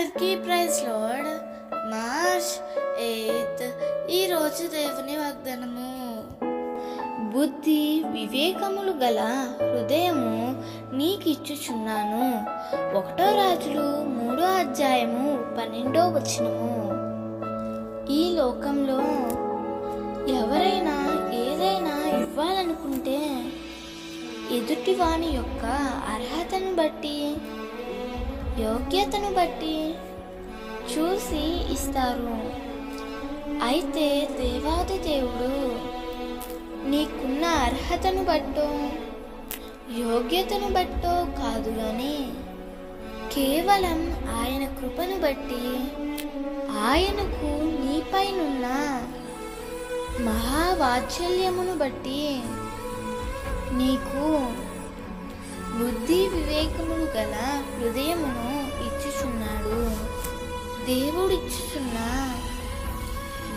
అందరికీ praise lord. March 8 ఈరోజు దేవుని వాగ్దానము. బుద్ధి వివేకములు గల హృదయము నీకిచ్చుచున్నాను. 1 రాజులు 3:12. ఈ లోకంలో ఎవరైనా ఏదైనా ఇవ్వాలనుకుంటే ఎదుటివాని యొక్క అర్హతను బట్టి, యోగ్యతను బట్టి చూసి ఇస్తారు. అయితే దేవాది దేవుడు నీకున్న అర్హతను బట్టో యోగ్యతను బట్టో కాదు కానీ కేవలం ఆయన కృపను బట్టి, ఆయనకు నీపైనున్న మహావాత్సల్యమును బట్టి నీకు బుద్ధి వివేకములు గల హృదయమును ఇచ్చుచున్నాడు. దేవుడిచ్చుచున్న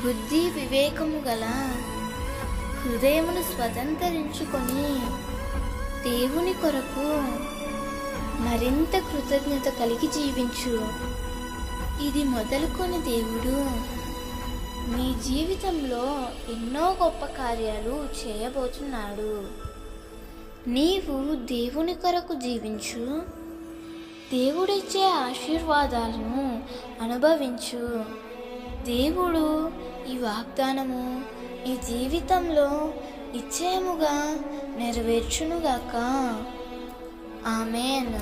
బుద్ధి వివేకము గల హృదయమును స్వతంత్రించుకొని దేవుని కొరకు మరింత కృతజ్ఞత కలిగి జీవించు. ఇది మొదలుకొని దేవుడు నీ జీవితంలో ఎన్నో గొప్ప కార్యాలు చేయబోతున్నాడు. నీవు దేవుని కొరకు జీవించు, దేవుడిచ్చే ఆశీర్వాదాలను అనుభవించు. దేవుడు ఈ వాగ్దానము నీ జీవితంలో నిశ్చయముగా నెరవేర్చునుగాక. ఆమేన్.